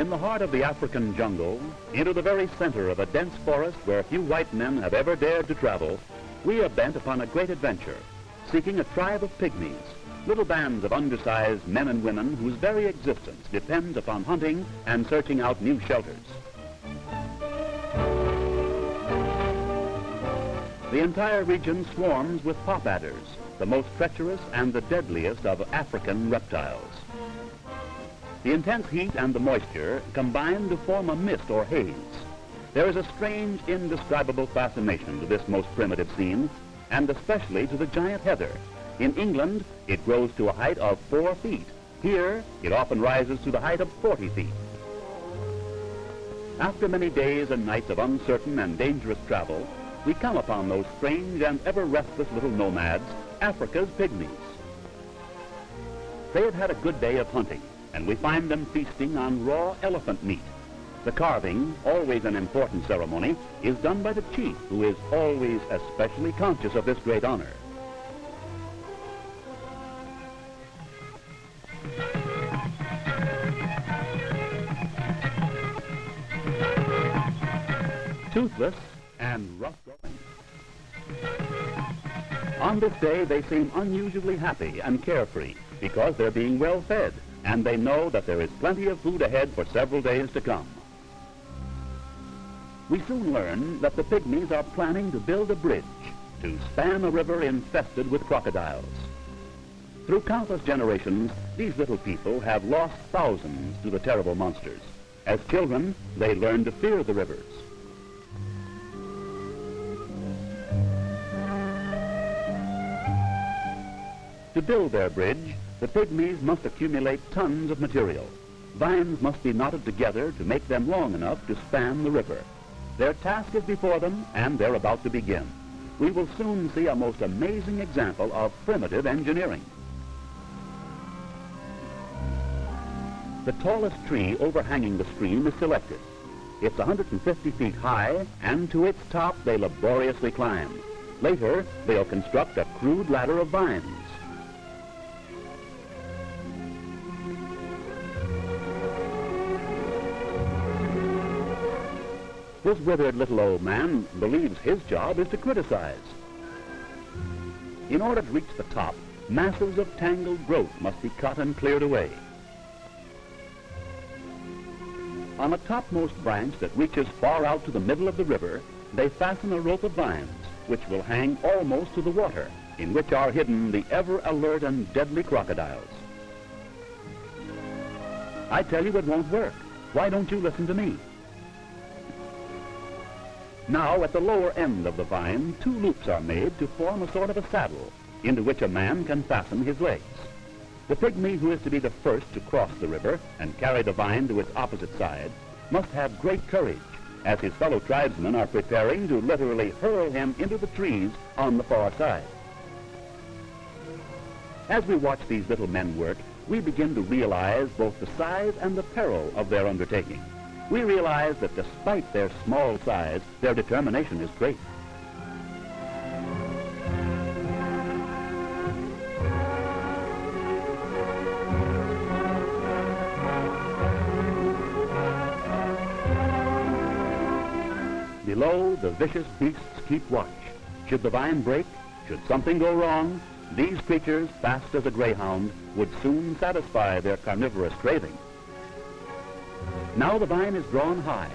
In the heart of the African jungle, into the very center of a dense forest where few white men have ever dared to travel, we are bent upon a great adventure, seeking a tribe of pygmies, little bands of undersized men and women whose very existence depends upon hunting and searching out new shelters. The entire region swarms with pop adders, the most treacherous and the deadliest of African reptiles. The intense heat and the moisture combine to form a mist or haze. There is a strange, indescribable fascination to this most primitive scene, and especially to the giant heather. In England, it grows to a height of 4 feet. Here, it often rises to the height of 40 feet. After many days and nights of uncertain and dangerous travel, we come upon those strange and ever-restless little nomads, Africa's pygmies. They have had a good day of hunting, and we find them feasting on raw elephant meat. The carving, always an important ceremony, is done by the chief, who is always especially conscious of this great honor. Toothless and rough-going. On this day, they seem unusually happy and carefree because they're being well fed, and they know that there is plenty of food ahead for several days to come. We soon learn that the pygmies are planning to build a bridge to span a river infested with crocodiles. Through countless generations, these little people have lost thousands to the terrible monsters. As children, they learn to fear the rivers. To build their bridge, the pygmies must accumulate tons of material. Vines must be knotted together to make them long enough to span the river. Their task is before them, and they're about to begin. We will soon see a most amazing example of primitive engineering. The tallest tree overhanging the stream is selected. It's 150 feet high, and to its top they laboriously climb. Later, they'll construct a crude ladder of vines. This withered little old man believes his job is to criticize. In order to reach the top, masses of tangled growth must be cut and cleared away. On a topmost branch that reaches far out to the middle of the river, they fasten a rope of vines, which will hang almost to the water, in which are hidden the ever-alert and deadly crocodiles. I tell you it won't work. Why don't you listen to me? Now, at the lower end of the vine, 2 loops are made to form a sort of a saddle, into which a man can fasten his legs. The pygmy who is to be the first to cross the river and carry the vine to its opposite side must have great courage, as his fellow tribesmen are preparing to literally hurl him into the trees on the far side. As we watch these little men work, we begin to realize both the size and the peril of their undertaking. We realize that despite their small size, their determination is great. Below, the vicious beasts keep watch. Should the vine break, should something go wrong, these creatures, fast as a greyhound, would soon satisfy their carnivorous craving. Now the vine is drawn high.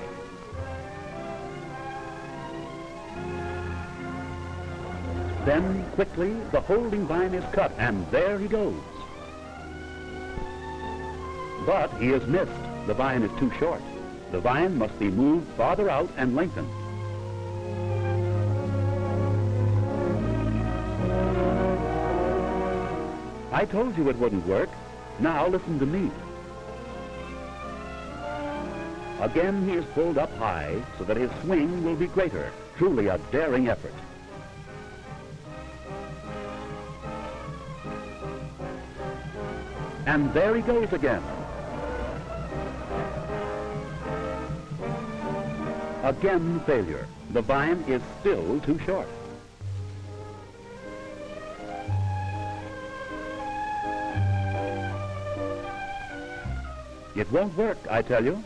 Then, quickly, the holding vine is cut, and there he goes. But he is missed. The vine is too short. The vine must be moved farther out and lengthened. I told you it wouldn't work. Now listen to me. Again he is pulled up high so that his swing will be greater. Truly a daring effort. And there he goes again. Again failure. The vine is still too short. It won't work, I tell you.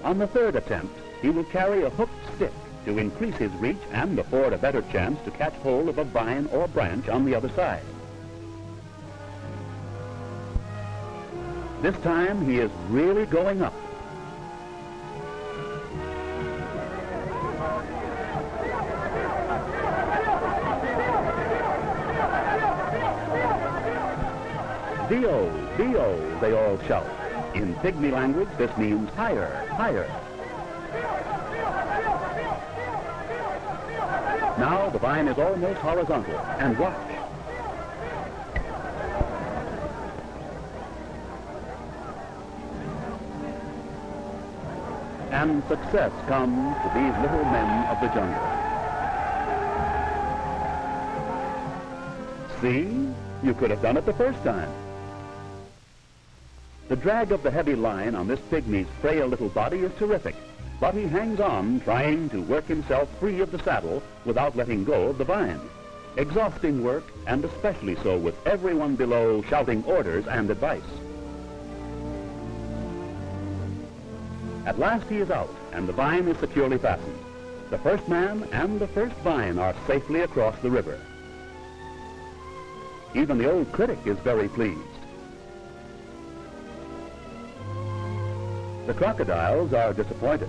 On the third attempt, he will carry a hooked stick to increase his reach and afford a better chance to catch hold of a vine or branch on the other side. This time he is really going up. Dio, Dio, they all shout. In pygmy language, this means higher, higher. Now the vine is almost horizontal, and watch. And success comes to these little men of the jungle. See? You could have done it the first time. The drag of the heavy line on this pygmy's frail little body is terrific, but he hangs on, trying to work himself free of the saddle without letting go of the vine. Exhausting work, and especially so with everyone below shouting orders and advice. At last he is out, and the vine is securely fastened. The first man and the first vine are safely across the river. Even the old critic is very pleased. The crocodiles are disappointed.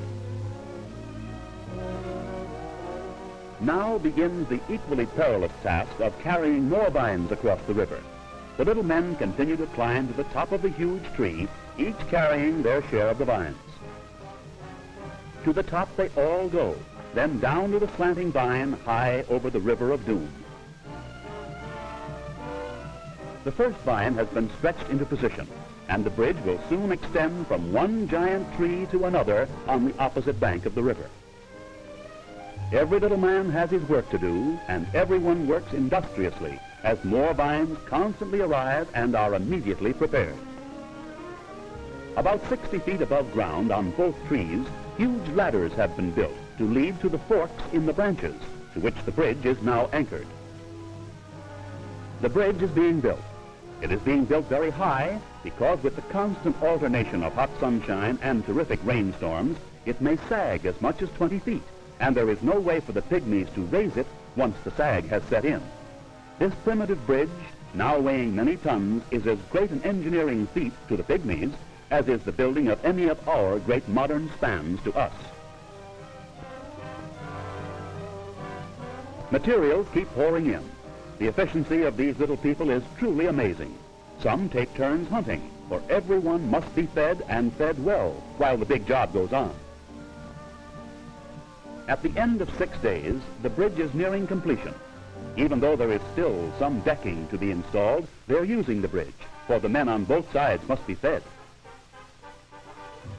Now begins the equally perilous task of carrying more vines across the river. The little men continue to climb to the top of the huge tree, each carrying their share of the vines. To the top they all go, then down to the slanting vine high over the river of doom. The first vine has been stretched into position, and the bridge will soon extend from one giant tree to another on the opposite bank of the river. Every little man has his work to do, and everyone works industriously as more vines constantly arrive and are immediately prepared. About 60 feet above ground on both trees, huge ladders have been built to lead to the forks in the branches, to which the bridge is now anchored. The bridge is being built. It is being built very high because with the constant alternation of hot sunshine and terrific rainstorms, it may sag as much as 20 feet, and there is no way for the pygmies to raise it once the sag has set in. This primitive bridge, now weighing many tons, is as great an engineering feat to the pygmies as is the building of any of our great modern spans to us. Materials keep pouring in. The efficiency of these little people is truly amazing. Some take turns hunting, for everyone must be fed and fed well while the big job goes on. At the end of 6 days, the bridge is nearing completion. Even though there is still some decking to be installed, they're using the bridge, for the men on both sides must be fed.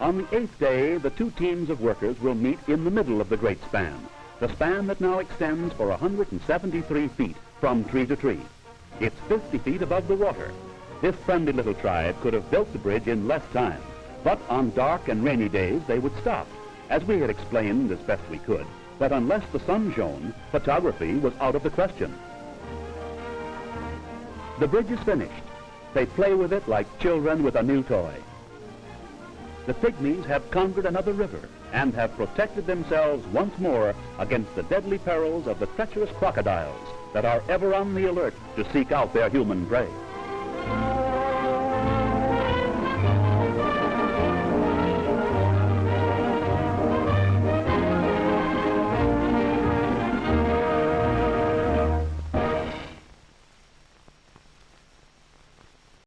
On the 8th day, the two teams of workers will meet in the middle of the great span, the span that now extends for 173 feet from tree to tree. It's 50 feet above the water. This friendly little tribe could have built the bridge in less time, but on dark and rainy days they would stop, as we had explained as best we could, that unless the sun shone, photography was out of the question. The bridge is finished. They play with it like children with a new toy. The pygmies have conquered another river and have protected themselves once more against the deadly perils of the treacherous crocodiles that are ever on the alert to seek out their human prey.